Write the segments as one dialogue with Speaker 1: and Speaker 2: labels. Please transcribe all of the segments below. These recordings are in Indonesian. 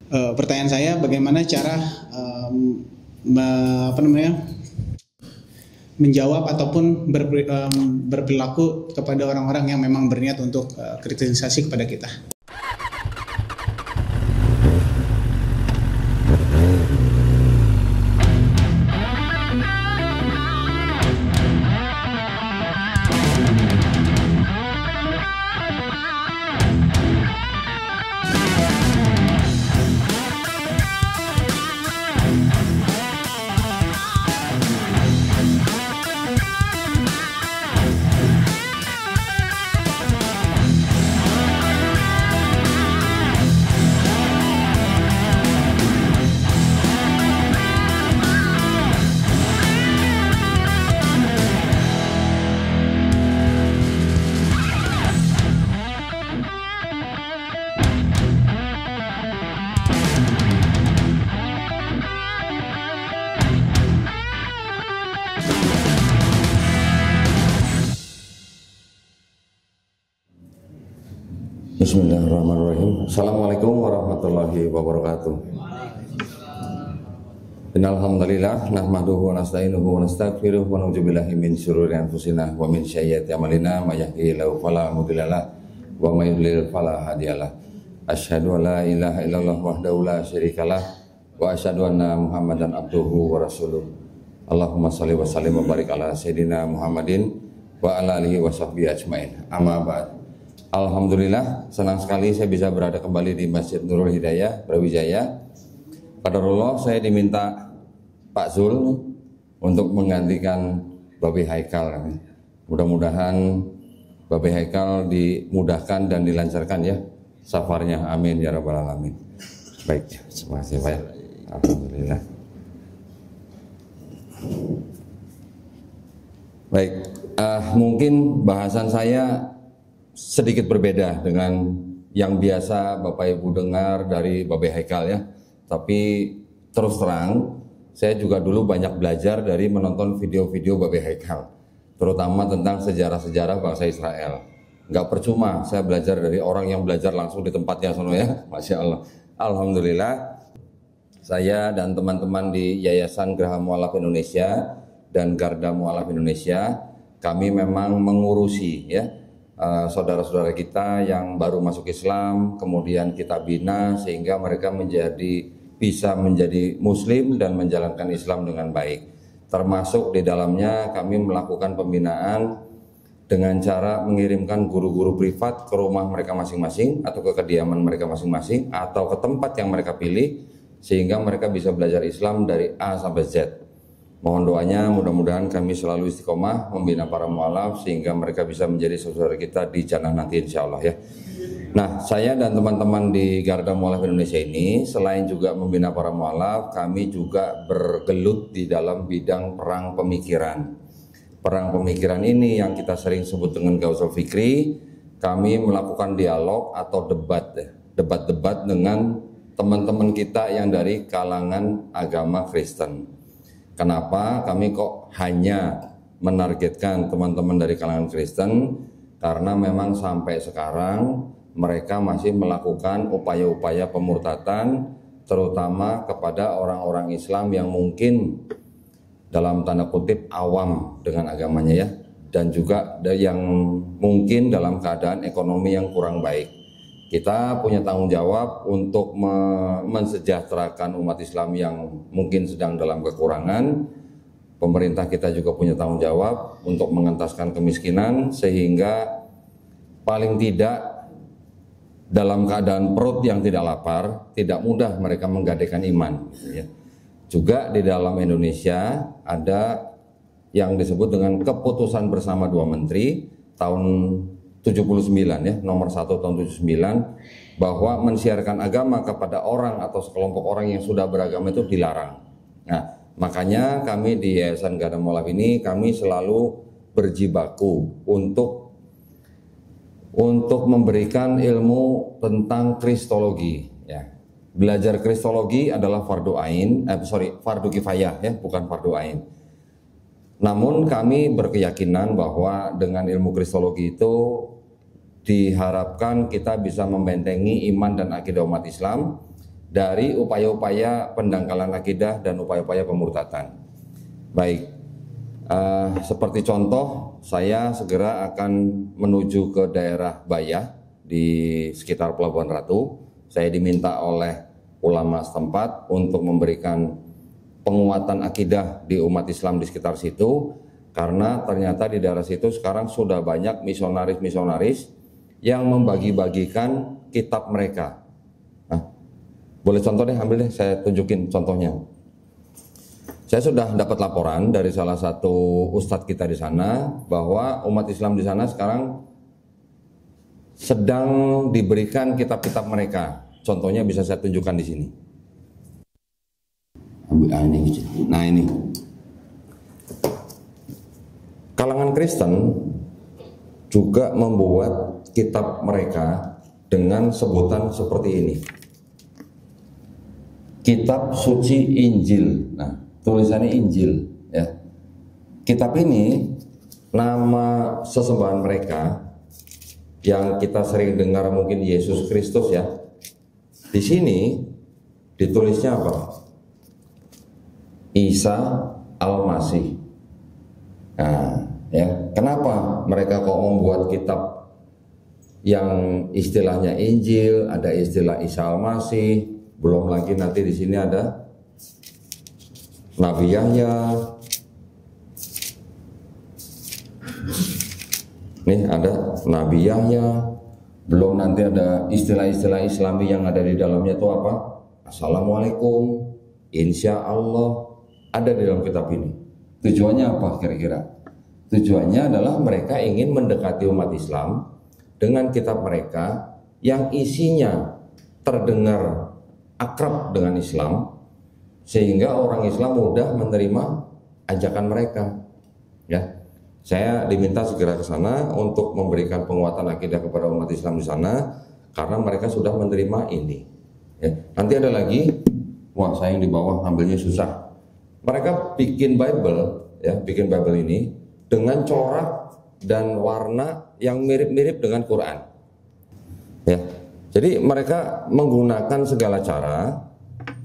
Speaker 1: Pertanyaan saya, bagaimana cara apa namanya menjawab ataupun berperilaku kepada orang-orang yang memang berniat untuk kritisasi kepada kita.
Speaker 2: Bismillahirrahmanirrahim. Assalamualaikum warahmatullahi wabarakatuh. Innal hamdalillah nahmaduhu wa nasta'inuhu wa nastaghfiruh wa na'udzu billahi min syururi anfusina wa min sayyiati a'malina may yahdihillahu fala mudhillalah wa may yudlil fala hadiyalah. Asyhadu an la ilaha illallah wahdahu la syarikalah wa asyhadu anna Muhammadan abduhu wa rasuluh. Allahumma shalli wa sallim wa barik ala sayidina Muhammadin wa ala alihi wa sahbihi ajmain. Amma ba'd. Alhamdulillah, senang sekali saya bisa berada kembali di Masjid Nurul Hidayah, Brawijaya. Qadarullah, saya diminta Pak Zul untuk menggantikan Babe Haikal. Mudah-mudahan Babe Haikal dimudahkan dan dilancarkan ya safarnya, amin ya rabbal alamin. Baik, terima kasih Pak ya. Alhamdulillah. Baik, mungkin bahasan saya sedikit berbeda dengan yang biasa Bapak Ibu dengar dari Babe Haikal ya. Tapi terus terang, saya juga dulu banyak belajar dari menonton video-video Babe Haikal, terutama tentang sejarah-sejarah bangsa Israel. Nggak percuma saya belajar dari orang yang belajar langsung di tempatnya sono ya, Masya Allah. Alhamdulillah, saya dan teman-teman di Yayasan Geraha Mu'alaf Indonesia dan Garda Mu'alaf Indonesia, kami memang mengurusi ya saudara-saudara kita yang baru masuk Islam, kemudian kita bina sehingga mereka bisa menjadi muslim dan menjalankan Islam dengan baik. Termasuk di dalamnya kami melakukan pembinaan dengan cara mengirimkan guru-guru privat ke rumah mereka masing-masing atau ke kediaman mereka masing-masing atau ke tempat yang mereka pilih sehingga mereka bisa belajar Islam dari A sampai Z. Mohon doanya, mudah-mudahan kami selalu istiqomah membina para mu'alaf sehingga mereka bisa menjadi saudara kita di jannah nanti insya Allah ya. Nah, saya dan teman-teman di Garda Mu'alaf Indonesia ini selain juga membina para mu'alaf, kami juga bergelut di dalam bidang perang pemikiran. Perang pemikiran ini yang kita sering sebut dengan Gausul Fikri. Kami melakukan dialog atau debat-debat dengan teman-teman kita yang dari kalangan agama Kristen. Kenapa kami kok hanya menargetkan teman-teman dari kalangan Kristen? Karena memang sampai sekarang mereka masih melakukan upaya-upaya pemurtatan, terutama kepada orang-orang Islam yang mungkin dalam tanda kutip awam dengan agamanya ya, dan juga yang mungkin dalam keadaan ekonomi yang kurang baik. Kita punya tanggung jawab untuk mensejahterakan umat Islam yang mungkin sedang dalam kekurangan. Pemerintah kita juga punya tanggung jawab untuk mengentaskan kemiskinan sehingga paling tidak dalam keadaan perut yang tidak lapar, tidak mudah mereka menggadaikan iman. Juga di dalam Indonesia ada yang disebut dengan keputusan bersama dua menteri tahun 79 ya, nomor 1 tahun 79, bahwa mensiarkan agama kepada orang atau sekelompok orang yang sudah beragama itu dilarang. Nah, makanya kami di Yayasan Garda Mu'alaf ini kami selalu berjibaku untuk memberikan ilmu tentang kristologi ya. Belajar kristologi adalah fardu kifayah ya, bukan fardu ain. Namun kami berkeyakinan bahwa dengan ilmu kristologi itu diharapkan kita bisa membentengi iman dan akidah umat Islam dari upaya-upaya pendangkalan akidah dan upaya-upaya pemurtatan. Baik, seperti contoh, saya segera akan menuju ke daerah Bayah di sekitar Pelabuhan Ratu. Saya diminta oleh ulama setempat untuk memberikan penguatan akidah di umat Islam di sekitar situ, karena ternyata di daerah situ sekarang sudah banyak misionaris-misionaris yang membagi-bagikan kitab mereka. Nah, boleh contoh deh, ambil deh, saya tunjukin contohnya. Saya sudah dapat laporan dari salah satu ustadz kita di sana bahwa umat Islam di sana sekarang sedang diberikan kitab-kitab mereka. Contohnya bisa saya tunjukkan di sini. Nah ini, kalangan Kristen juga membuat kitab mereka dengan sebutan seperti ini. Kitab Suci Injil. Nah, tulisannya Injil, ya. Kitab ini nama sesembahan mereka yang kita sering dengar mungkin Yesus Kristus, ya. Di sini ditulisnya apa? Isa Al-Masih. Nah, ya, kenapa mereka kok membuat kitab yang istilahnya Injil, ada istilah Isa Al-Masih, belum lagi nanti di sini ada Nabi Yahya. Nih ada Nabi Yahya, belum nanti ada istilah-istilah Islami yang ada di dalamnya itu apa? Assalamualaikum, insya Allah, ada di dalam kitab ini. Tujuannya apa kira-kira? Tujuannya adalah mereka ingin mendekati umat Islam dengan kitab mereka yang isinya terdengar akrab dengan Islam, sehingga orang Islam mudah menerima ajakan mereka. Ya, saya diminta segera ke sana untuk memberikan penguatan akidah kepada umat Islam di sana, karena mereka sudah menerima ini. Ya, nanti ada lagi, wah saya yang di bawah ambilnya susah. Mereka bikin Bible, ya, bikin Bible ini dengan corak dan warna yang mirip-mirip dengan Quran. Ya, jadi mereka menggunakan segala cara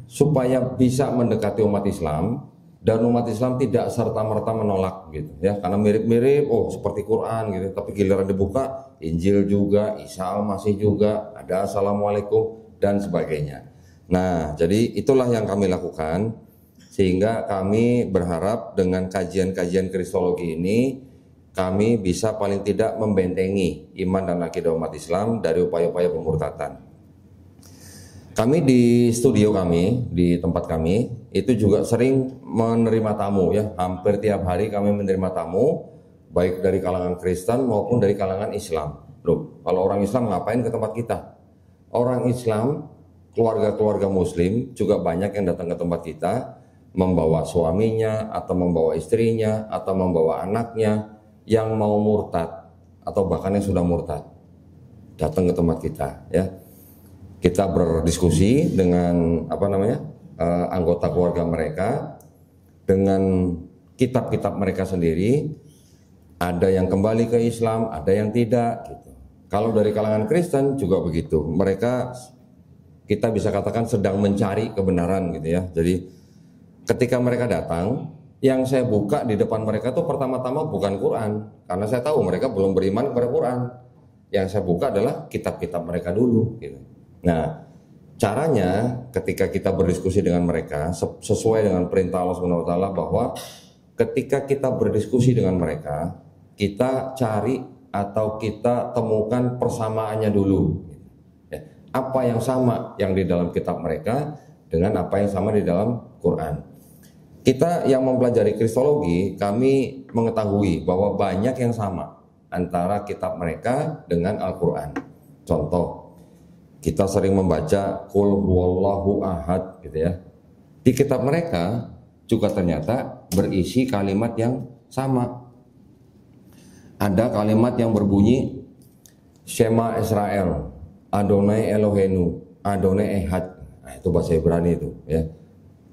Speaker 2: supaya bisa mendekati umat Islam, dan umat Islam tidak serta-merta menolak gitu, ya, karena mirip-mirip, oh seperti Quran gitu, tapi giliran dibuka Injil juga, Isa Al-Masih juga, ada Assalamualaikum dan sebagainya. Nah, jadi itulah yang kami lakukan, sehingga kami berharap dengan kajian-kajian kristologi ini kami bisa paling tidak membentengi iman dan akidah umat Islam dari upaya-upaya pemurtatan. Kami di studio kami, di tempat kami, itu juga sering menerima tamu, ya. Hampir tiap hari kami menerima tamu, baik dari kalangan Kristen maupun dari kalangan Islam. Loh, kalau orang Islam ngapain ke tempat kita? Orang Islam, keluarga-keluarga Muslim juga banyak yang datang ke tempat kita, membawa suaminya, atau membawa istrinya, atau membawa anaknya yang mau murtad, atau bahkan yang sudah murtad, datang ke tempat kita, ya. Kita berdiskusi dengan anggota keluarga mereka, dengan kitab-kitab mereka sendiri. Ada yang kembali ke Islam, ada yang tidak gitu. Kalau dari kalangan Kristen juga begitu. Mereka, kita bisa katakan, sedang mencari kebenaran gitu, ya. Jadi ketika mereka datang, yang saya buka di depan mereka tuh pertama-tama bukan Quran, karena saya tahu mereka belum beriman kepada Quran. Yang saya buka adalah kitab-kitab mereka dulu gitu. Nah, caranya ketika kita berdiskusi dengan mereka sesuai dengan perintah Allah Subhanahu wa taala, bahwa ketika kita berdiskusi dengan mereka, kita cari atau kita temukan persamaannya dulu. Ya, apa yang sama yang di dalam kitab mereka dengan apa yang sama di dalam Quran. Kita yang mempelajari kristologi, kami mengetahui bahwa banyak yang sama antara kitab mereka dengan Al-Quran. Contoh, kita sering membaca Qul huwallahu ahad gitu, ya. Di kitab mereka juga ternyata berisi kalimat yang sama. Ada kalimat yang berbunyi Shema Israel, Adonai Eloheinu, Adonai Ehad. Nah, itu bahasa Ibrani itu, ya.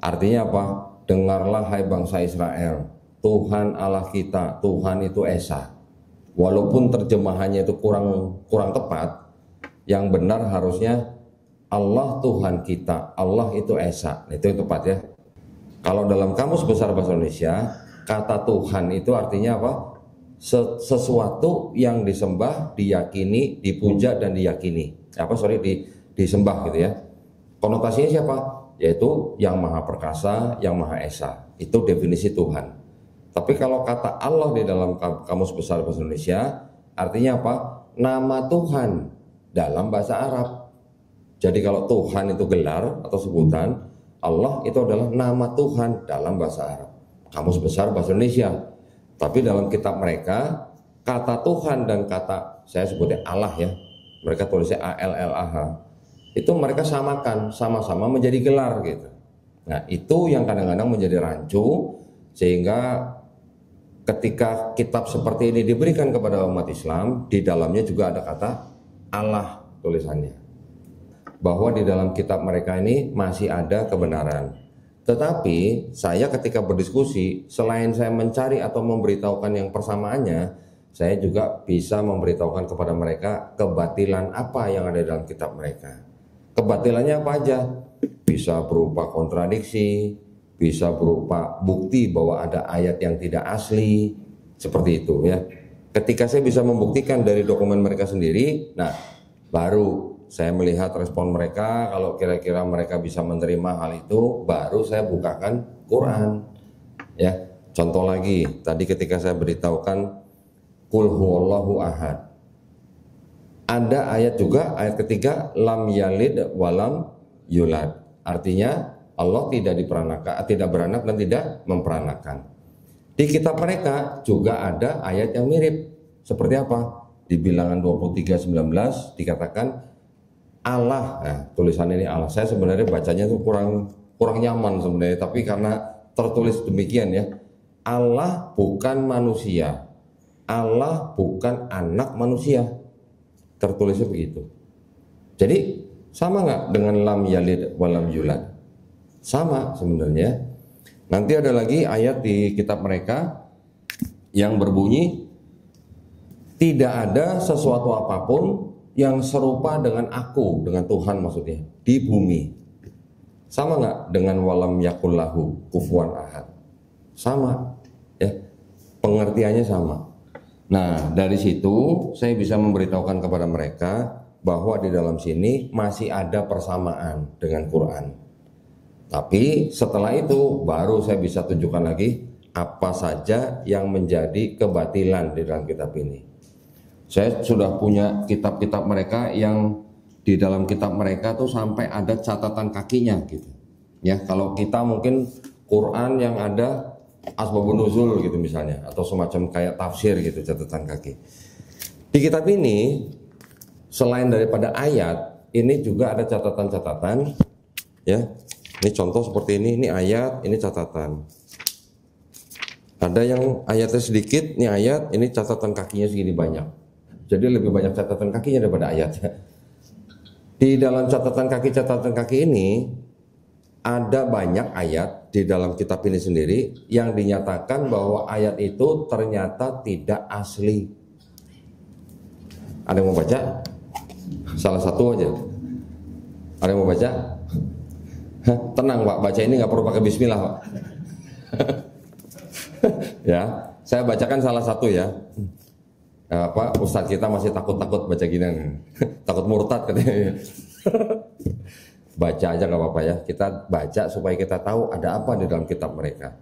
Speaker 2: Artinya apa? Dengarlah hai bangsa Israel, Tuhan Allah kita, Tuhan itu Esa. Walaupun terjemahannya itu kurang tepat, yang benar harusnya Allah Tuhan kita, Allah itu Esa. Itu yang tepat ya. Kalau dalam Kamus Besar Bahasa Indonesia, kata Tuhan itu artinya apa? Sesuatu yang disembah, diyakini, dipuja dan diyakini. Disembah gitu ya. Konotasinya siapa? Yaitu yang Maha Perkasa, yang Maha Esa. Itu definisi Tuhan. Tapi kalau kata Allah di dalam Kamus Besar Bahasa Indonesia, artinya apa? Nama Tuhan dalam bahasa Arab. Jadi kalau Tuhan itu gelar atau sebutan, Allah itu adalah nama Tuhan dalam bahasa Arab. Kamus Besar Bahasa Indonesia. Tapi dalam kitab mereka, kata Tuhan dan kata, saya sebutnya Allah ya, mereka tulisnya ALLAH, itu mereka samakan, sama-sama menjadi gelar gitu. Nah itu yang kadang-kadang menjadi rancu, sehingga ketika kitab seperti ini diberikan kepada umat Islam, di dalamnya juga ada kata Allah tulisannya. Bahwa di dalam kitab mereka ini masih ada kebenaran. Tetapi saya ketika berdiskusi, selain saya mencari atau memberitahukan yang persamaannya, saya juga bisa memberitahukan kepada mereka kebatilan apa yang ada dalam kitab mereka. Kebatilannya apa aja? Bisa berupa kontradiksi, bisa berupa bukti bahwa ada ayat yang tidak asli, seperti itu ya. Ketika saya bisa membuktikan dari dokumen mereka sendiri, nah baru saya melihat respon mereka. Kalau kira-kira mereka bisa menerima hal itu, baru saya bukakan Quran ya. Contoh lagi, tadi ketika saya beritahukan Qul huwallahu ahad, ada ayat juga, ayat ketiga, lam yalid walam yulad, artinya Allah tidak beranak dan tidak memperanakan. Di kitab mereka juga ada ayat yang mirip. Seperti apa? Di Bilangan 23:19 dikatakan Allah. Nah, tulisan ini Allah. Saya sebenarnya bacanya tuh kurang nyaman sebenarnya, tapi karena tertulis demikian ya. Allah bukan manusia. Allah bukan anak manusia. Tertulisnya begitu. Jadi sama nggak dengan lam yalid walam yulad? Sama sebenarnya. Nanti ada lagi ayat di kitab mereka yang berbunyi, tidak ada sesuatu apapun yang serupa dengan aku, dengan Tuhan maksudnya, di bumi. Sama nggak dengan walam yakullahu kufuwan ahad? Sama, ya, pengertiannya sama. Nah, dari situ saya bisa memberitahukan kepada mereka bahwa di dalam sini masih ada persamaan dengan Quran. Tapi setelah itu baru saya bisa tunjukkan lagi apa saja yang menjadi kebatilan di dalam kitab ini. Saya sudah punya kitab-kitab mereka yang di dalam kitab mereka tuh sampai ada catatan kakinya gitu. Ya, kalau kita mungkin Quran yang ada asbabun nuzul gitu misalnya, atau semacam kayak tafsir gitu, catatan kaki. Di kitab ini selain daripada ayat, ini juga ada catatan-catatan ya. Ini contoh seperti ini ayat, ini catatan. Ada yang ayatnya sedikit, ini ayat, ini catatan kakinya segini banyak. Jadi lebih banyak catatan kakinya daripada ayatnya. Di dalam catatan kaki ini ada banyak ayat di dalam kitab ini sendiri yang dinyatakan bahwa ayat itu ternyata tidak asli. Ada yang mau baca? Salah satu aja. Ada yang mau baca? Tenang Pak, baca ini nggak perlu pakai bismillah Pak. Ya, saya bacakan salah satu ya. Ustadz kita masih takut-takut baca gini, takut murtad katanya. Baca aja nggak apa-apa ya, kita baca supaya kita tahu ada apa di dalam kitab mereka.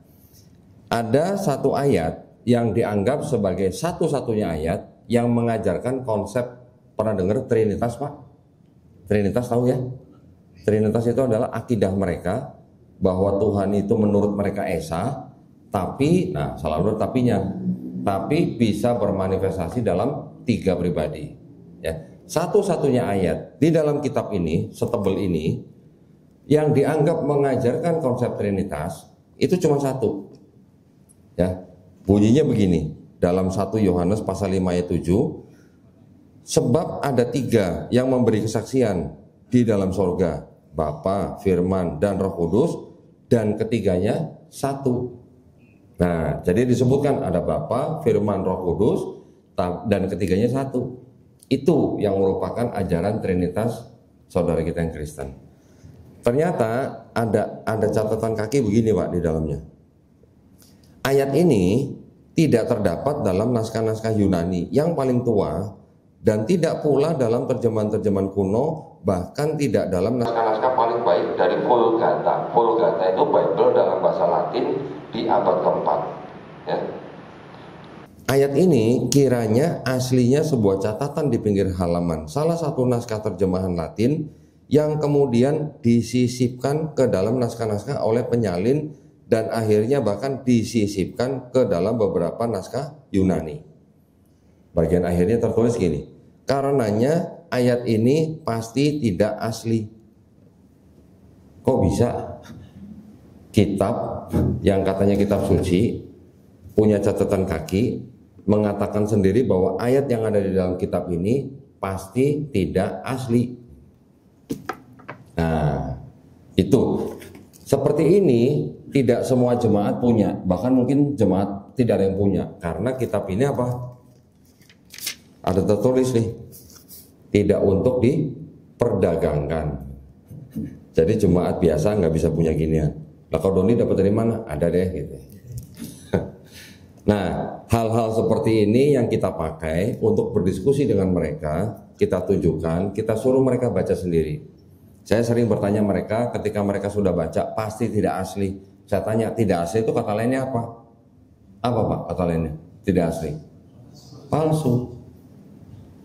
Speaker 2: Ada satu ayat yang dianggap sebagai satu-satunya ayat yang mengajarkan konsep, pernah dengar Trinitas Pak? Trinitas tahu ya? Trinitas itu adalah akidah mereka bahwa Tuhan itu menurut mereka Esa, tapi, nah selalu tapinya, tapi bisa bermanifestasi dalam 3 pribadi. Ya, satu-satunya ayat di dalam kitab ini, setebal ini, yang dianggap mengajarkan konsep Trinitas itu cuma satu. Ya, bunyinya begini dalam 1 Yohanes pasal 5 ayat 7, sebab ada 3 yang memberi kesaksian di dalam sorga, Bapa, Firman, dan Roh Kudus, dan ketiganya satu. Nah, jadi disebutkan ada Bapa, Firman, Roh Kudus, dan ketiganya satu. Itu yang merupakan ajaran Trinitas saudara kita yang Kristen. Ternyata ada catatan kaki begini Pak di dalamnya. Ayat ini tidak terdapat dalam naskah-naskah Yunani yang paling tua dan tidak pula dalam terjemahan-terjemahan kuno, bahkan tidak dalam naskah-naskah paling baik dari Vulgata. Vulgata itu Bible dalam bahasa Latin di abad keempat. Ya. Ayat ini kiranya aslinya sebuah catatan di pinggir halaman salah satu naskah terjemahan Latin yang kemudian disisipkan ke dalam naskah-naskah oleh penyalin dan akhirnya bahkan disisipkan ke dalam beberapa naskah Yunani. Bagian akhirnya tertulis gini, karenanya ayat ini pasti tidak asli. Kok bisa? Kitab yang katanya kitab suci punya catatan kaki mengatakan sendiri bahwa ayat yang ada di dalam kitab ini pasti tidak asli. Nah, itu seperti ini tidak semua jemaat punya, bahkan mungkin jemaat tidak ada yang punya, karena kitab ini apa? Ada tertulis nih, tidak untuk diperdagangkan. Jadi jemaat biasa nggak bisa punya ginian. Lah kalau Doni dapat dari mana? Ada deh gitu. Nah, hal-hal seperti ini yang kita pakai untuk berdiskusi dengan mereka, kita tunjukkan, kita suruh mereka baca sendiri. Saya sering bertanya mereka ketika mereka sudah baca, pasti tidak asli. Saya tanya, tidak asli itu kata lainnya apa? Apa Pak kata lainnya? Tidak asli. Palsu.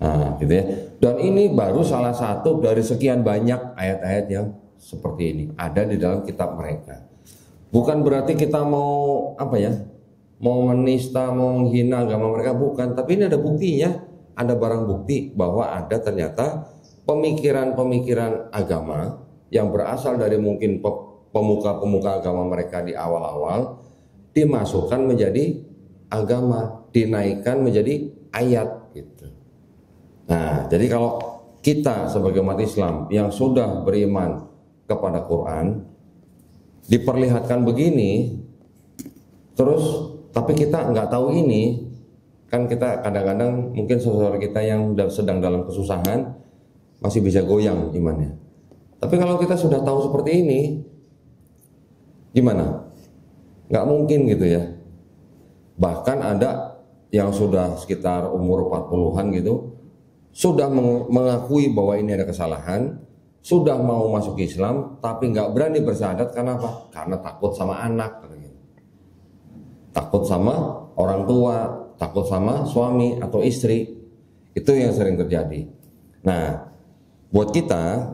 Speaker 2: Nah, gitu ya. Dan ini baru salah satu dari sekian banyak ayat-ayat yang seperti ini ada di dalam kitab mereka. Bukan berarti kita mau apa ya? Mau menista, mau menghina agama mereka, bukan. Tapi ini ada buktinya, ada barang bukti bahwa ada ternyata pemikiran-pemikiran agama yang berasal dari mungkin pemuka-pemuka agama mereka di awal-awal dimasukkan menjadi agama, dinaikkan menjadi ayat gitu. Nah, jadi kalau kita sebagai umat Islam yang sudah beriman kepada Quran diperlihatkan begini, terus tapi kita nggak tahu ini, kan kita kadang-kadang mungkin saudara kita yang sedang dalam kesusahan masih bisa goyang imannya. Tapi kalau kita sudah tahu seperti ini, gimana? Nggak mungkin gitu ya. Bahkan ada yang sudah sekitar umur 40-an gitu, sudah mengakui bahwa ini ada kesalahan, sudah mau masuk Islam, tapi nggak berani bersyahadat karena apa? Karena takut sama anak, takut sama orang tua, takut sama suami atau istri. Itu yang sering terjadi. Nah, buat kita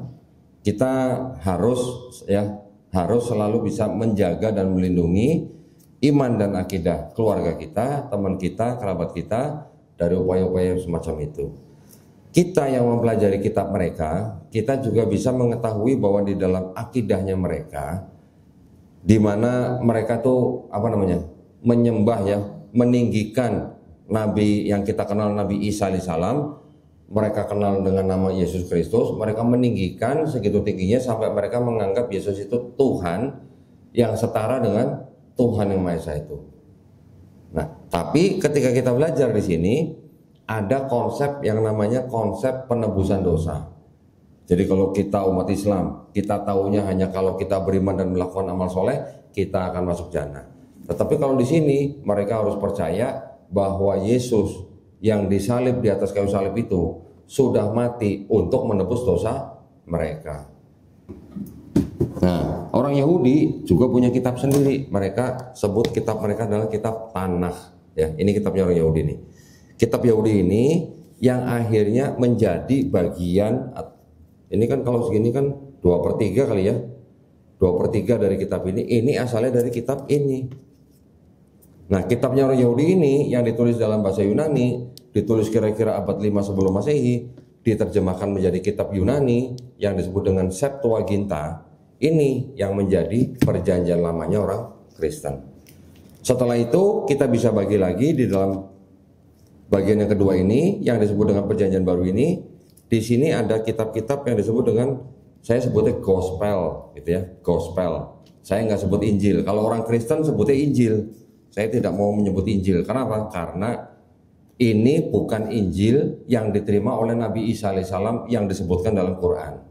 Speaker 2: harus selalu bisa menjaga dan melindungi iman dan akidah keluarga kita, teman kita, kerabat kita dari upaya-upaya semacam itu. Kita yang mempelajari kitab mereka, kita juga bisa mengetahui bahwa di dalam akidahnya mereka, di mana mereka tuh menyembah ya, meninggikan Nabi yang kita kenal Nabi Isa alaihissalam. Mereka kenal dengan nama Yesus Kristus, mereka meninggikan segitu tingginya sampai mereka menganggap Yesus itu Tuhan yang setara dengan Tuhan yang Maha Esa itu. Nah, tapi ketika kita belajar di sini ada konsep yang namanya konsep penebusan dosa. Jadi kalau kita umat Islam, kita taunya hanya kalau kita beriman dan melakukan amal soleh, kita akan masuk jannah. Tetapi kalau di sini mereka harus percaya bahwa Yesus yang disalib di atas kayu salib itu sudah mati untuk menebus dosa mereka. Nah, orang Yahudi juga punya kitab sendiri. Mereka sebut kitab mereka adalah kitab Tanakh. Ya, ini kitabnya orang Yahudi nih. Kitab Yahudi ini yang akhirnya menjadi bagian. Ini kan kalau segini kan 2/3 kali ya. 2/3 dari kitab ini asalnya dari kitab ini. Nah, kitabnya orang Yahudi ini yang ditulis dalam bahasa Yunani, ditulis kira-kira abad 5 sebelum Masehi, diterjemahkan menjadi kitab Yunani yang disebut dengan Septuaginta. Ini yang menjadi perjanjian lamanya orang Kristen. Setelah itu kita bisa bagi lagi di dalam bagian yang kedua ini yang disebut dengan perjanjian baru ini. Di sini ada kitab-kitab yang disebut dengan, saya sebutnya gospel gitu ya, gospel. Saya nggak sebut Injil. Kalau orang Kristen sebutnya Injil. Saya tidak mau menyebut Injil. Kenapa? Karena ini bukan Injil yang diterima oleh Nabi Isa alaihissalam yang disebutkan dalam Quran.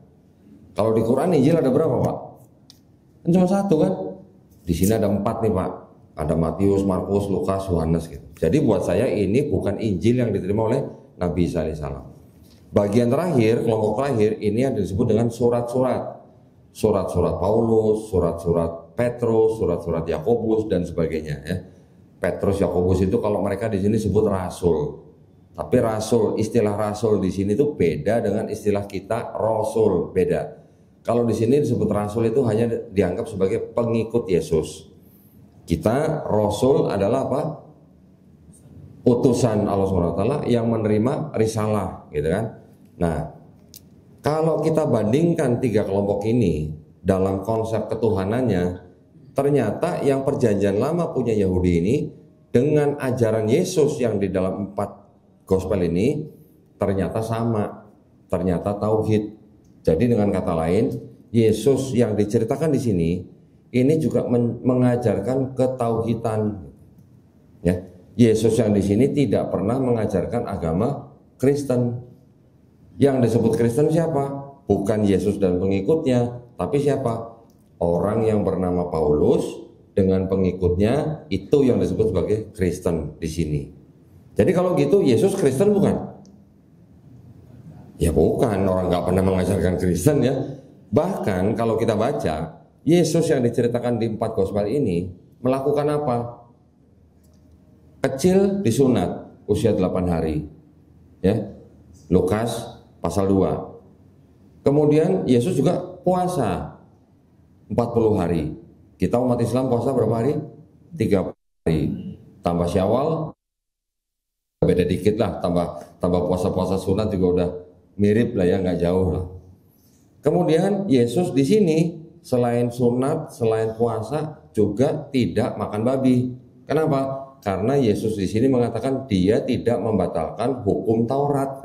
Speaker 2: Kalau di Quran Injil ada berapa, Pak? Kan cuma satu kan? Di sini ada 4 nih, Pak. Ada Matius, Markus, Lukas, Yohanes gitu. Jadi buat saya ini bukan Injil yang diterima oleh Nabi Isa alaihissalam. Bagian terakhir, kelompok terakhir, ini yang disebut dengan surat-surat. Surat-surat Paulus, surat-surat Petrus, surat-surat Yakobus dan sebagainya ya. Petrus, Yakobus itu kalau mereka di sini sebut rasul. Tapi rasul, istilah rasul di sini itu beda dengan istilah kita rasul, beda. Kalau di sini disebut rasul itu hanya dianggap sebagai pengikut Yesus. Kita rasul adalah apa? Utusan Allah SWT yang menerima risalah, gitu kan? Nah, kalau kita bandingkan 3 kelompok ini dalam konsep ketuhanannya, ternyata yang perjanjian lama punya Yahudi ini dengan ajaran Yesus yang di dalam 4 gospel ini ternyata sama, ternyata tauhid. Jadi dengan kata lain, Yesus yang diceritakan di sini ini juga mengajarkan ketauhidan. Ya, Yesus yang di sini tidak pernah mengajarkan agama Kristen. Yang disebut Kristen siapa? Bukan Yesus dan pengikutnya, tapi siapa? Orang yang bernama Paulus dengan pengikutnya, itu yang disebut sebagai Kristen di sini. Jadi kalau gitu Yesus Kristen bukan? Ya bukan, orang nggak pernah mengajarkan Kristen ya. Bahkan kalau kita baca, Yesus yang diceritakan di 4 gospel ini melakukan apa? Kecil disunat usia 8 hari. Ya. Lukas pasal 2. Kemudian Yesus juga puasa 40 hari. Kita umat Islam puasa berapa hari? 30 hari. Tambah Syawal beda dikit lah, tambah puasa-puasa sunat juga udah mirip lah ya, nggak jauh lah. Kemudian Yesus di sini selain sunat, selain puasa juga tidak makan babi. Kenapa? Karena Yesus di sini mengatakan dia tidak membatalkan hukum Taurat.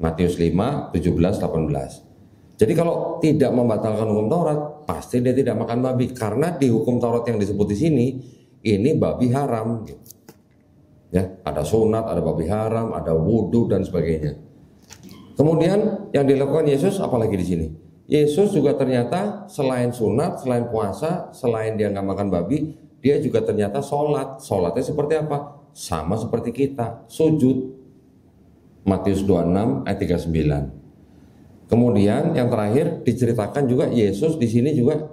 Speaker 2: Matius 5, 17, 18. Jadi kalau tidak membatalkan hukum Taurat, pasti dia tidak makan babi. Karena di hukum Taurat yang disebut di sini, ini babi haram. Ya, ada sunat, ada babi haram, ada wudhu dan sebagainya. Kemudian yang dilakukan Yesus apalagi di sini? Yesus juga ternyata selain sunat, selain puasa, selain dia nggak makan babi, dia juga ternyata sholat. Sholatnya seperti apa? Sama seperti kita, sujud. Matius 26 ayat 39. Kemudian yang terakhir diceritakan juga Yesus di sini juga,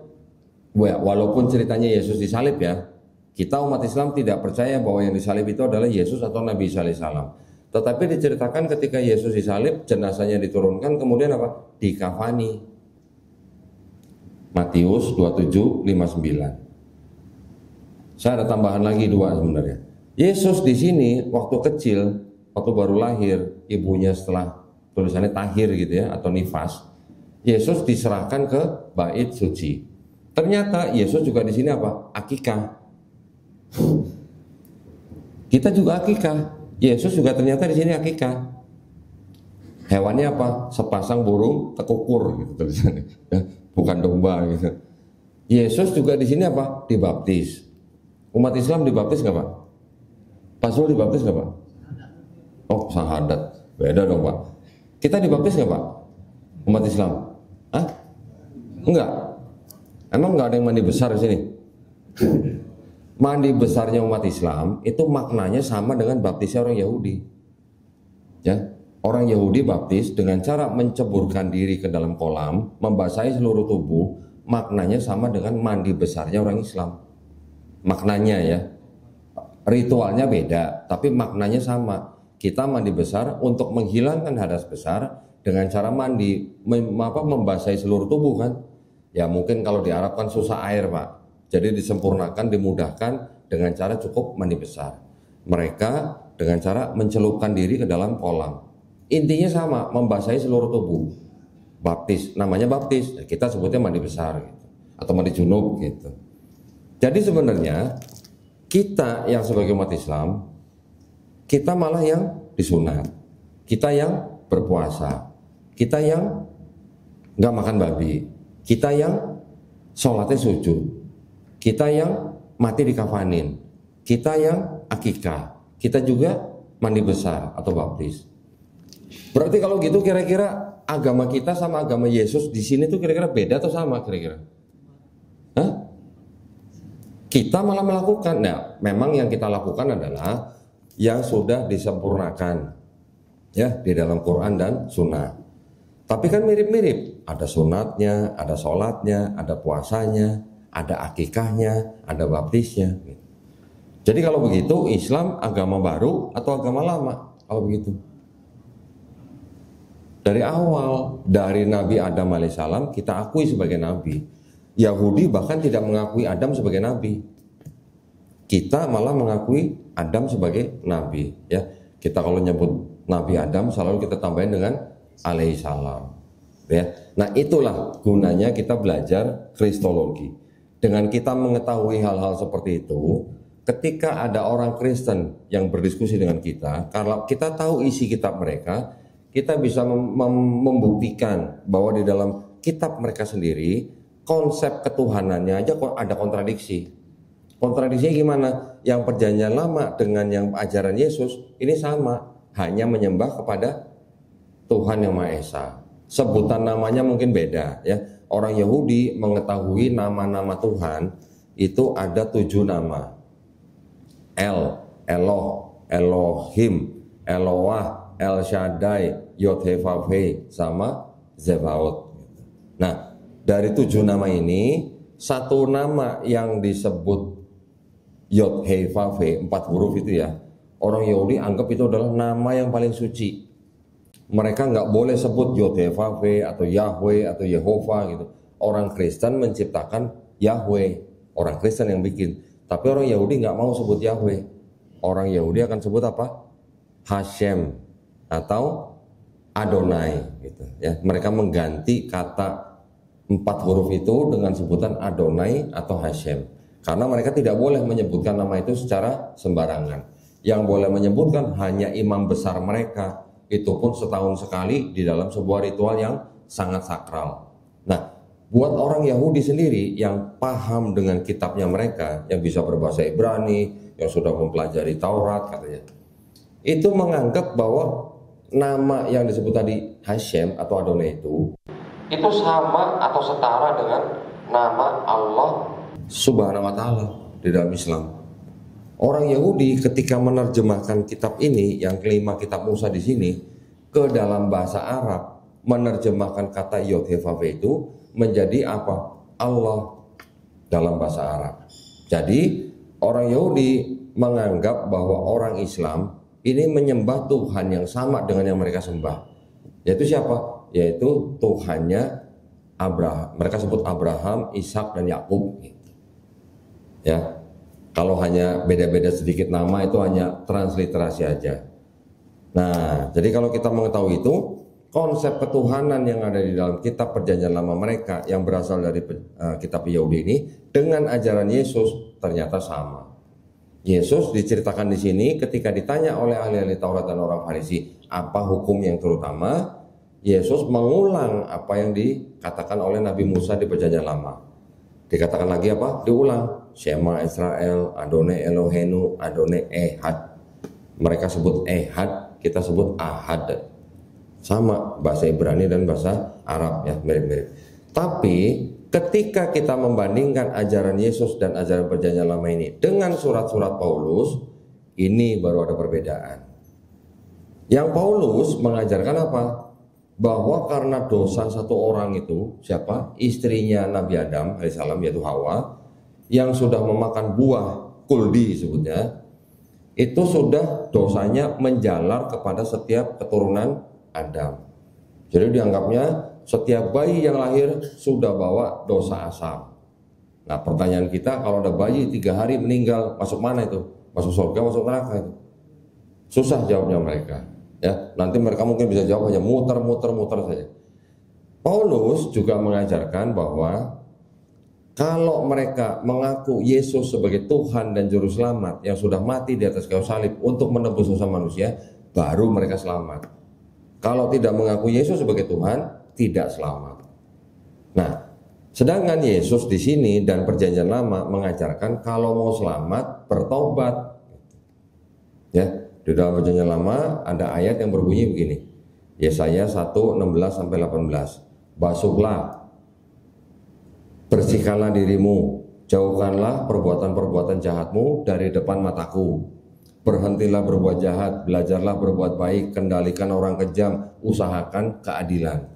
Speaker 2: walaupun ceritanya Yesus disalib ya, kita umat Islam tidak percaya bahwa yang disalib itu adalah Yesus atau Nabi Isa alaihissalam. Tetapi diceritakan ketika Yesus disalib, jenazahnya diturunkan, kemudian apa? Dikafani. Matius 27, 59. Saya ada tambahan lagi 2 sebenarnya. Yesus di sini waktu kecil, waktu baru lahir, ibunya setelah tulisannya tahir gitu ya, atau nifas, Yesus diserahkan ke bait suci. Ternyata Yesus juga di sini apa? Akikah. Kita juga akikah. Yesus juga ternyata di sini akikah. Hewannya apa? Sepasang burung tekukur gitu tulisannya. Bukan domba gitu. Yesus juga di sini apa? Dibaptis. Umat Islam dibaptis nggak Pak? Pasul dibaptis nggak Pak? Oh, syahadat. Beda dong Pak. Kita dibaptis nggak Pak? Umat Islam? Hah? Enggak. Emang nggak ada yang mandi besar di sini? Mandi besarnya umat Islam itu maknanya sama dengan baptisnya orang Yahudi. Ya, orang Yahudi baptis dengan cara menceburkan diri ke dalam kolam, membasahi seluruh tubuh, maknanya sama dengan mandi besarnya orang Islam. Maknanya ya, ritualnya beda, tapi maknanya sama. Kita mandi besar untuk menghilangkan hadas besar dengan cara mandi, membasahi seluruh tubuh kan. Ya mungkin kalau di Arab kan susah air Pak. Jadi disempurnakan, dimudahkan dengan cara cukup mandi besar. Mereka dengan cara mencelupkan diri ke dalam kolam. Intinya sama, membasahi seluruh tubuh. Baptis, namanya baptis. Kita sebutnya mandi besar gitu. Atau mandi junub gitu. Jadi sebenarnya kita yang sebagai umat Islam, kita malah yang disunat. Kita yang berpuasa. Kita yang nggak makan babi. Kita yang sholatnya sujud. Kita yang mati dikafanin, kita yang akikah, kita juga mandi besar atau baptis. Berarti kalau gitu kira-kira agama kita sama agama Yesus di sini tuh kira-kira beda atau sama kira-kira? Hah? Kita malah melakukan. Nah, memang yang kita lakukan adalah yang sudah disempurnakan ya di dalam Quran dan Sunnah. Tapi kan mirip-mirip. Ada sunatnya, ada sholatnya, ada puasanya, ada akikahnya, ada baptisnya. Jadi kalau begitu Islam agama baru atau agama lama? Kalau begitu dari awal, dari Nabi Adam alaihissalam kita akui sebagai nabi. Yahudi bahkan tidak mengakui Adam sebagai nabi. Kita malah mengakui Adam sebagai nabi. Ya, kita kalau nyebut Nabi Adam selalu kita tambahin dengan alaihissalam. Ya, nah itulah gunanya kita belajar kristologi. Dengan kita mengetahui hal-hal seperti itu, ketika ada orang Kristen yang berdiskusi dengan kita, kalau kita tahu isi kitab mereka, kita bisa membuktikan bahwa di dalam kitab mereka sendiri konsep ketuhanannya aja kok ada kontradiksi. Kontradiksinya gimana? Yang perjanjian lama dengan yang ajaran Yesus ini sama, hanya menyembah kepada Tuhan yang Maha Esa. Sebutan namanya mungkin beda ya. Orang Yahudi mengetahui nama-nama Tuhan itu ada 7 nama. Eloh, Elohim, Eloah, El Shaddai, Yod-Heh-Vav-He sama Zebaot. Nah, dari 7 nama ini, satu nama yang disebut Yod-Heh-Vav-He, 4 huruf itu ya, orang Yahudi anggap itu adalah nama yang paling suci. Mereka nggak boleh sebut Yod-Heh-Vav-He atau Yahweh atau Yehovah gitu. Orang Kristen menciptakan Yahweh, orang Kristen yang bikin. Tapi orang Yahudi nggak mau sebut Yahweh. Orang Yahudi akan sebut apa? Hashem atau Adonai gitu ya. Mereka mengganti kata 4 huruf itu dengan sebutan Adonai atau Hashem. Karena mereka tidak boleh menyebutkan nama itu secara sembarangan. Yang boleh menyebutkan hanya imam besar mereka. Itu pun setahun sekali di dalam sebuah ritual yang sangat sakral. Nah, buat orang Yahudi sendiri yang paham dengan kitabnya mereka, yang bisa berbahasa Ibrani, yang sudah mempelajari Taurat katanya, itu menganggap bahwa nama yang disebut tadi Hashem atau Adonai itu sama atau setara dengan nama Allah Subhanahu wa Ta'ala di dalam Islam. Orang Yahudi ketika menerjemahkan kitab ini, yang kelima kitab Musa di sini, ke dalam bahasa Arab, menerjemahkan kata Yod-Heh-Vav-He itu menjadi apa? Allah dalam bahasa Arab. Jadi orang Yahudi menganggap bahwa orang Islam ini menyembah Tuhan yang sama dengan yang mereka sembah. Yaitu siapa? Yaitu Tuhannya Abraham. Mereka sebut Abraham, Ishak dan Yakub. Ya. Kalau hanya beda-beda sedikit nama itu hanya transliterasi aja. Nah, jadi kalau kita mengetahui itu, konsep ketuhanan yang ada di dalam kitab perjanjian lama mereka yang berasal dari kitab Yahudi ini dengan ajaran Yesus ternyata sama. Yesus diceritakan di sini ketika ditanya oleh ahli-ahli Taurat dan orang Farisi apa hukum yang terutama, Yesus mengulang apa yang dikatakan oleh Nabi Musa di perjanjian lama. Dikatakan lagi apa? Diulang. Shema Israel, Adonai Eloheinu, Adonai Ehad. Mereka sebut Ehad, kita sebut Ahad. Sama bahasa Ibrani dan bahasa Arab ya, mirip-mirip. Tapi ketika kita membandingkan ajaran Yesus dan ajaran perjanjian lama ini dengan surat-surat Paulus, ini baru ada perbedaan. Yang Paulus mengajarkan apa? Bahwa karena dosa satu orang itu, siapa? Istrinya Nabi Adam alaihissalam, yaitu Hawa, yang sudah memakan buah kuldi sebutnya, itu sudah dosanya menjalar kepada setiap keturunan Adam. Jadi dianggapnya setiap bayi yang lahir sudah bawa dosa asal. Nah, pertanyaan kita, kalau ada bayi 3 hari meninggal, masuk mana itu? Masuk surga, masuk neraka itu? Susah jawabnya mereka. Ya, nanti mereka mungkin bisa jawab hanya muter saja. Paulus juga mengajarkan bahwa kalau mereka mengaku Yesus sebagai Tuhan dan Juru Selamat yang sudah mati di atas kayu salib untuk menebus dosa manusia, baru mereka selamat. Kalau tidak mengaku Yesus sebagai Tuhan, tidak selamat. Nah, sedangkan Yesus di sini dan perjanjian lama mengajarkan kalau mau selamat, bertobat. Ya, di dalam perjanjian lama ada ayat yang berbunyi begini. Yesaya 1:16-18. Basuhlah, bersihkanlah dirimu, jauhkanlah perbuatan-perbuatan jahatmu dari depan mataku. Berhentilah berbuat jahat, belajarlah berbuat baik, kendalikan orang kejam, usahakan keadilan.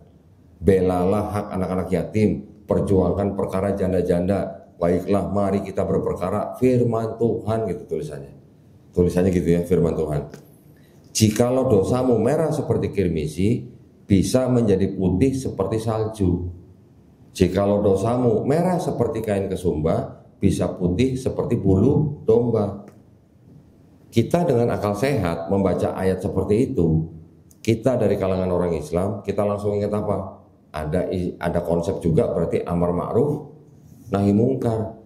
Speaker 2: Belalah hak anak-anak yatim, perjuangkan perkara janda-janda. Baiklah, mari kita berperkara firman Tuhan, gitu tulisannya. Tulisannya gitu ya, firman Tuhan. Jikalau dosamu merah seperti kirmisi, bisa menjadi putih seperti salju. Jikalau dosamu merah seperti kain kesumba, bisa putih seperti bulu domba. Kita dengan akal sehat membaca ayat seperti itu, kita dari kalangan orang Islam, kita langsung ingat apa? Ada konsep juga berarti amar ma'ruf nahi mungkar.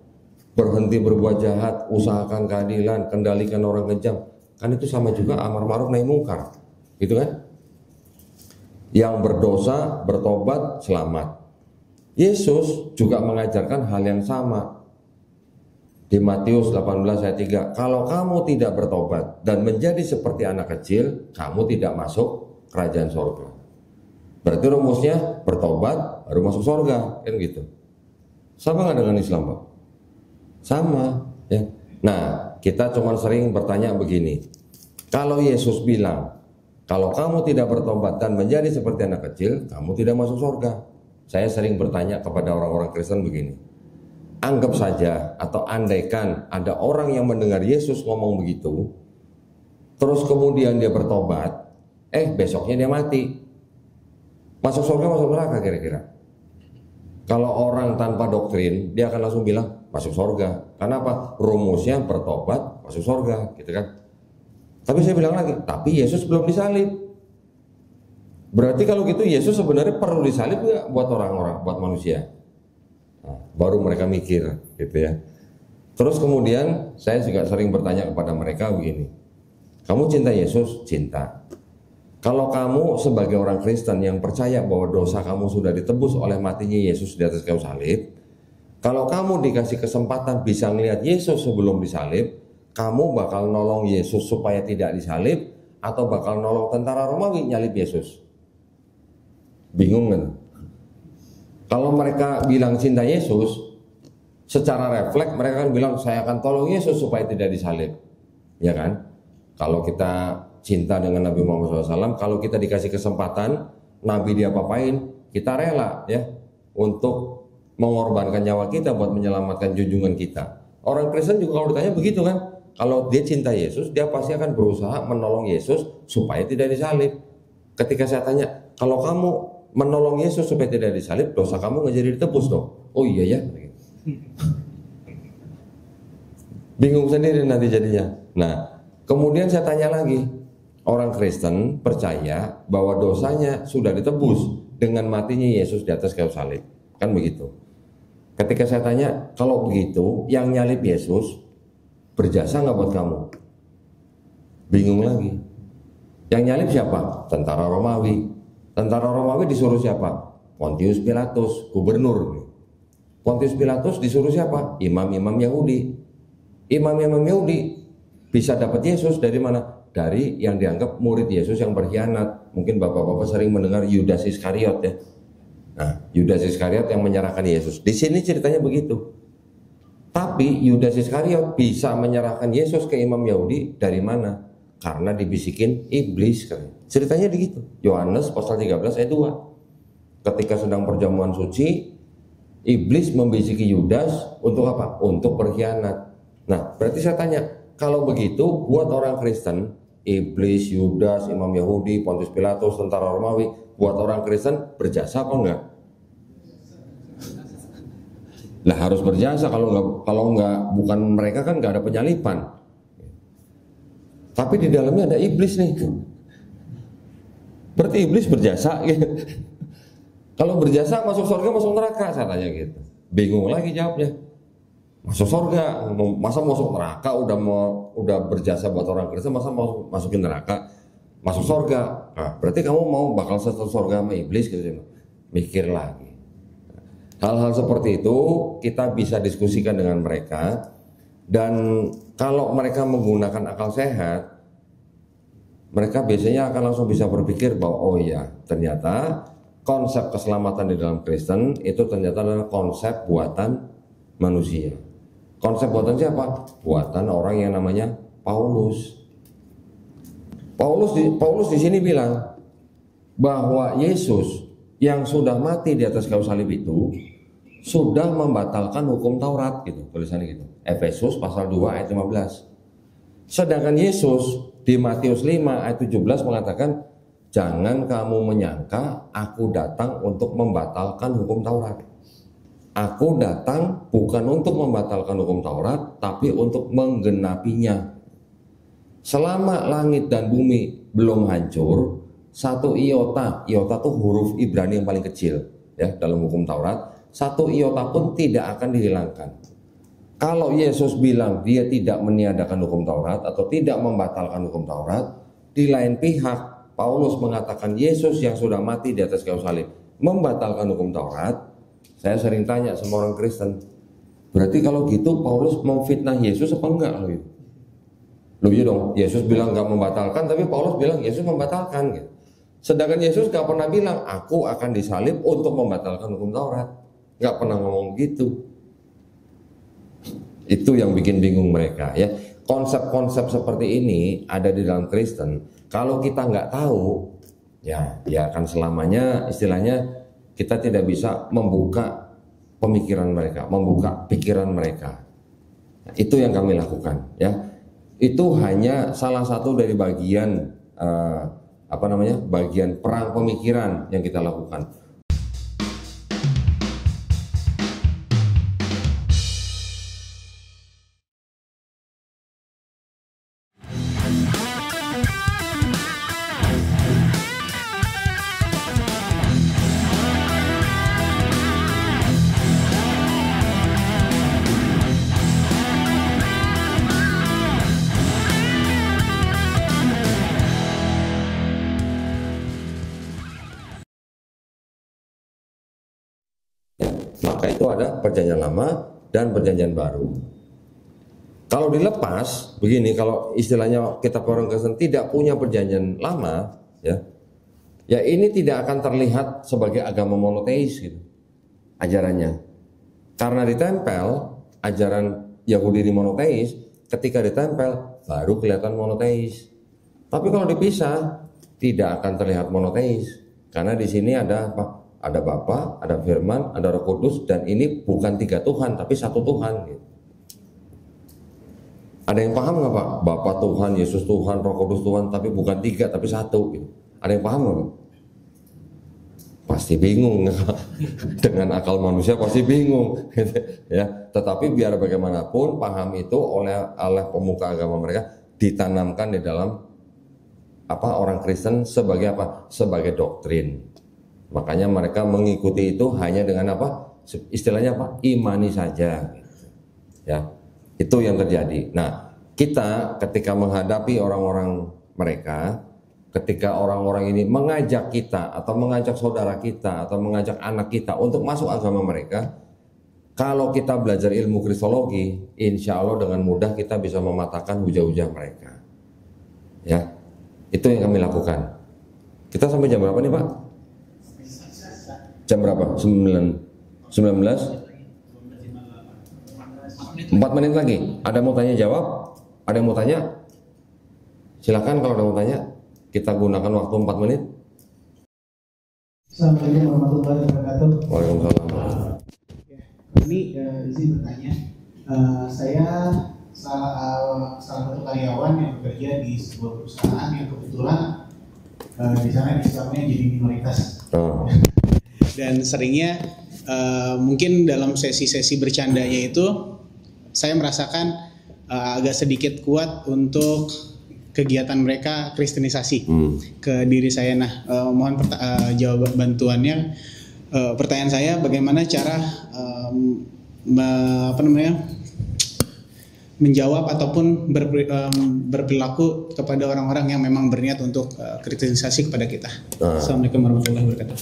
Speaker 2: Berhenti berbuat jahat, usahakan keadilan, kendalikan orang kejam. Kan itu sama juga amar ma'ruf nahi mungkar. Gitu kan? Yang berdosa bertobat selamat. Yesus juga mengajarkan hal yang sama. Di Matius 18 ayat 3, kalau kamu tidak bertobat dan menjadi seperti anak kecil, kamu tidak masuk kerajaan surga. Berarti rumusnya bertobat baru masuk surga, kan gitu. Sama nggak dengan Islam, Pak? Sama, ya. Nah, kita cuma sering bertanya begini. Kalau Yesus bilang, kalau kamu tidak bertobat dan menjadi seperti anak kecil, kamu tidak masuk surga. Saya sering bertanya kepada orang-orang Kristen begini. Anggap saja atau andaikan ada orang yang mendengar Yesus ngomong begitu, terus kemudian dia bertobat, besoknya dia mati. Masuk surga, masuk neraka kira-kira? Kalau orang tanpa doktrin, dia akan langsung bilang masuk surga. Karena apa? Rumusnya bertobat, masuk surga, gitu kan? Tapi saya bilang lagi, tapi Yesus belum disalib. Berarti kalau gitu Yesus sebenarnya perlu disalib nggak buat orang-orang, buat manusia? Nah, baru mereka mikir, gitu ya. Terus kemudian saya juga sering bertanya kepada mereka begini, kamu cinta Yesus? Cinta. Kalau kamu sebagai orang Kristen yang percaya bahwa dosa kamu sudah ditebus oleh matinya Yesus di atas kayu salib, kalau kamu dikasih kesempatan bisa melihat Yesus sebelum disalib, kamu bakal nolong Yesus supaya tidak disalib atau bakal nolong tentara Romawi nyalib Yesus? Bingung kan? Kalau mereka bilang cinta Yesus, secara refleks mereka kan bilang saya akan tolong Yesus supaya tidak disalib, ya kan? Kalau kita cinta dengan Nabi Muhammad SAW, kalau kita dikasih kesempatan, Nabi diapa-apain, kita rela ya untuk mengorbankan nyawa kita buat menyelamatkan junjungan kita. Orang Kristen juga kalau ditanya begitu kan, kalau dia cinta Yesus, dia pasti akan berusaha menolong Yesus supaya tidak disalib. Ketika saya tanya, kalau kamu menolong Yesus supaya tidak disalib, dosa kamu nggak jadi ditebus dong? Oh iya ya. Bingung sendiri nanti jadinya. Nah, kemudian saya tanya lagi, orang Kristen percaya bahwa dosanya sudah ditebus dengan matinya Yesus di atas kayu salib, kan begitu? Ketika saya tanya, kalau begitu, yang nyalib Yesus berjasa nggak buat kamu? Bingung lagi. Yang nyalib siapa? Tentara Romawi. Tentara Romawi disuruh siapa? Pontius Pilatus, gubernur. Pontius Pilatus disuruh siapa? Imam-imam Yahudi. Imam-imam Yahudi bisa dapat Yesus dari mana? Dari yang dianggap murid Yesus yang berkhianat. Mungkin bapak-bapak sering mendengar Yudas Iskariot ya. Nah, Yudas Iskariot yang menyerahkan Yesus. Di sini ceritanya begitu. Tapi Yudas Iskariot bisa menyerahkan Yesus ke imam Yahudi dari mana? Karena dibisikin iblis. Ceritanya begitu. Yohanes pasal 13 ayat 2. Ketika sedang perjamuan suci, iblis membisiki Yudas untuk apa? Untuk berkhianat. Nah, berarti saya tanya, kalau begitu buat orang Kristen, iblis, Yudas, imam Yahudi, Pontius Pilatus, tentara Romawi, buat orang Kristen berjasa apa enggak? Lah harus berjasa, kalau enggak bukan mereka kan enggak ada penyalipan. Tapi di dalamnya ada iblis nih. Berarti iblis berjasa gitu. Kalau berjasa masuk surga masuk neraka, saya tanya gitu. Bingung lagi jawabnya. Masuk surga, masa masuk neraka udah berjasa buat orang Kristen, masa mau masukin neraka? Masuk surga. Nah, berarti kamu mau bakal satu surga sama iblis gitu. Mikir lagi. Hal-hal seperti itu kita bisa diskusikan dengan mereka, dan kalau mereka menggunakan akal sehat, mereka biasanya akan langsung bisa berpikir bahwa oh iya, ternyata konsep keselamatan di dalam Kristen itu ternyata adalah konsep buatan manusia. Konsep buatan siapa? Buatan orang yang namanya Paulus. Paulus di sini bilang bahwa Yesus yang sudah mati di atas kayu salib itu sudah membatalkan hukum Taurat, gitu tulisannya gitu. Efesus pasal 2 ayat 15. Sedangkan Yesus di Matius 5 ayat 17 mengatakan, jangan kamu menyangka aku datang untuk membatalkan hukum Taurat. Aku datang bukan untuk membatalkan hukum Taurat, tapi untuk menggenapinya. Selama langit dan bumi belum hancur, satu iota itu huruf Ibrani yang paling kecil ya dalam hukum Taurat, satu iota pun tidak akan dihilangkan. Kalau Yesus bilang dia tidak meniadakan hukum Taurat atau tidak membatalkan hukum Taurat, di lain pihak Paulus mengatakan Yesus yang sudah mati di atas kayu salib membatalkan hukum Taurat. Saya sering tanya sama orang Kristen, berarti kalau gitu Paulus memfitnah Yesus apa enggak loh itu? Loh iya dong, Yesus bilang nggak membatalkan, tapi Paulus bilang Yesus membatalkan gitu. Sedangkan Yesus nggak pernah bilang aku akan disalib untuk membatalkan hukum Taurat, nggak pernah ngomong gitu. Itu yang bikin bingung mereka ya. Konsep-konsep seperti ini ada di dalam Kristen. Kalau kita nggak tahu, ya akan selamanya istilahnya kita tidak bisa membuka pemikiran mereka, membuka pikiran mereka. Itu yang kami lakukan ya. Itu hanya salah satu dari bagian bagian perang pemikiran yang kita lakukan. Maka itu ada perjanjian lama dan perjanjian baru. Kalau dilepas begini, kalau istilahnya kita orang Kristen tidak punya perjanjian lama, ya ini tidak akan terlihat sebagai agama monoteis gitu, ajarannya. Karena ditempel ajaran Yahudi di monoteis, ketika ditempel baru kelihatan monoteis. Tapi kalau dipisah tidak akan terlihat monoteis, karena di sini ada apa? Ada Bapa, ada Firman, ada Roh Kudus, dan ini bukan tiga Tuhan, tapi satu Tuhan. Gitu. Ada yang paham nggak Pak? Bapa Tuhan, Yesus Tuhan, Roh Kudus Tuhan, tapi bukan tiga, tapi satu. Gitu. Ada yang paham nggak Pak? Pasti bingung, dengan akal manusia pasti bingung. Gitu, ya. Tetapi biar bagaimanapun paham itu oleh pemuka agama mereka ditanamkan di dalam orang Kristen sebagai apa? Sebagai doktrin. Makanya mereka mengikuti itu hanya dengan apa? Istilahnya apa? Imani saja. Ya, itu yang terjadi. Nah, kita ketika menghadapi orang-orang mereka, ketika orang-orang ini mengajak kita atau mengajak saudara kita atau mengajak anak kita untuk masuk agama mereka, kalau kita belajar ilmu kristologi, insya Allah dengan mudah kita bisa mematahkan hujah-hujah mereka. Ya, itu yang kami lakukan. Kita sampai jam berapa nih Pak? Jam berapa? 19? 4 menit lagi. Ada mau tanya jawab? Ada yang mau tanya? Silakan kalau ada mau tanya. Kita gunakan waktu 4 menit.
Speaker 1: Assalamualaikum warahmatullahi wabarakatuh.
Speaker 2: Waalaikumsalam.
Speaker 1: Ini izin bertanya. Saya salah satu karyawan yang bekerja di sebuah perusahaan yang kebetulan di sana Islamnya jadi minoritas.
Speaker 2: Oh.
Speaker 1: Dan seringnya mungkin dalam sesi-sesi bercandanya itu saya merasakan agak sedikit kuat untuk kegiatan mereka kristenisasi ke diri saya. Nah, mohon jawab bantuannya. Pertanyaan saya, bagaimana cara menjawab ataupun berperilaku kepada orang-orang yang memang berniat untuk kristenisasi kepada kita. Assalamualaikum warahmatullahi wabarakatuh.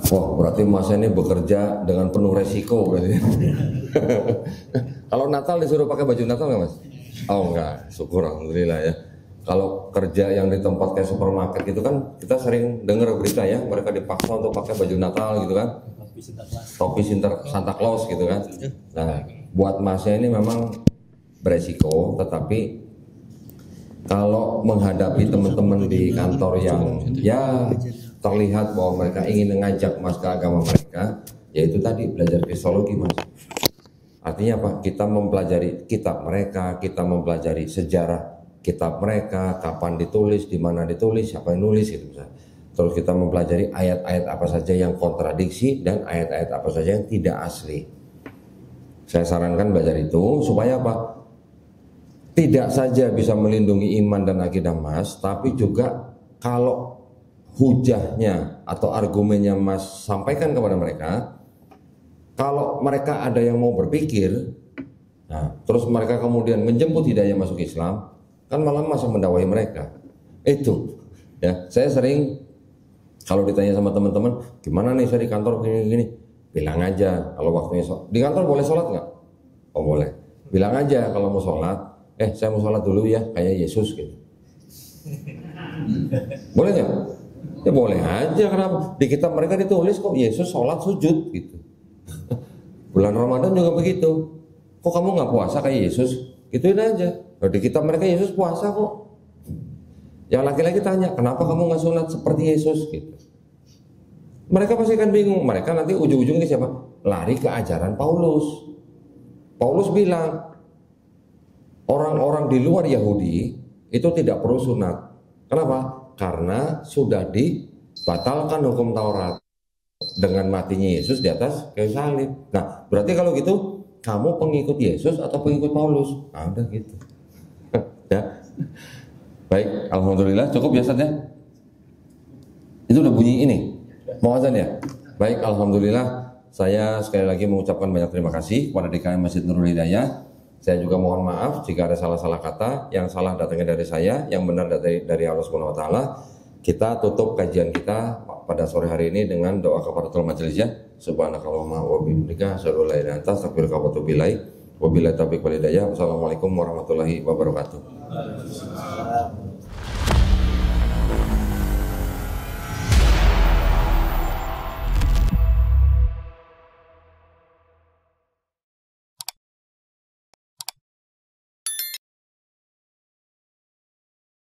Speaker 2: Wah, berarti Mas ini bekerja dengan penuh resiko berarti. Kalau Natal disuruh pakai baju Natal nggak Mas? Oh enggak, syukur alhamdulillah ya. kalau kerja yang di tempat kayak supermarket gitu kan, kita sering dengar berita ya, mereka dipaksa untuk pakai baju Natal gitu kan, topi Santa Claus gitu kan. Nah, buat masnya ini memang beresiko, tetapi kalau menghadapi teman-teman di kantor yang ya terlihat bahwa mereka ingin mengajak mas ke agama mereka, yaitu tadi belajar kristologi mas. Artinya apa? Kita mempelajari kitab mereka, kita mempelajari sejarah kitab mereka, kapan ditulis, di mana ditulis, siapa yang nulis gitu misalnya. Terus kita mempelajari ayat-ayat apa saja yang kontradiksi dan ayat-ayat apa saja yang tidak asli. Saya sarankan belajar itu supaya apa? Tidak saja bisa melindungi iman dan akidah mas, tapi juga kalau hujahnya atau argumennya mas sampaikan kepada mereka, kalau mereka ada yang mau berpikir, nah, terus mereka kemudian menjemput hidayah masuk Islam, kan malah masih mendakwai mereka. Itu ya, saya sering kalau ditanya sama teman-teman, gimana nih saya di kantor gini-gini, bilang aja kalau waktunya di kantor boleh sholat nggak? Oh boleh. Bilang aja kalau mau sholat, saya mau sholat dulu ya kayak Yesus gitu. Boleh nggak? Ya boleh aja, kenapa? Di kitab mereka ditulis kok Yesus sholat sujud gitu. Bulan Ramadan juga begitu. Kok kamu nggak puasa kayak Yesus? Gituin aja. Di kitab mereka Yesus puasa kok. Yang laki-laki tanya, kenapa kamu nggak sunat seperti Yesus? Gitu. Mereka pasti kan bingung. Mereka nanti ujung-ujungnya siapa? Lari ke ajaran Paulus. Paulus bilang, orang-orang di luar Yahudi itu tidak perlu sunat. Kenapa? Karena sudah dibatalkan hukum Taurat dengan matinya Yesus di atas kayu salib. Nah, berarti kalau gitu kamu pengikut Yesus atau pengikut Paulus? Nah, udah gitu. Ya. Baik, alhamdulillah cukup ya Ustaz ya. Itu udah bunyi ini. Mau azan ya? Baik, alhamdulillah saya sekali lagi mengucapkan banyak terima kasih kepada DKM Masjid Nurul Hidayah. Saya juga mohon maaf jika ada salah-salah kata, yang salah datangnya dari saya, yang benar dari Allah Subhanahu wa taala. Kita tutup kajian kita pada sore hari ini dengan doa kafaratul majelis ya. Subhanakallahumma wa bihamdika asyhadu an la ilaha illa anta astaghfiruka wa atubu ilaik. Wabillahi taufiq wal hidayah. Wassalamualaikum warahmatullahi wabarakatuh.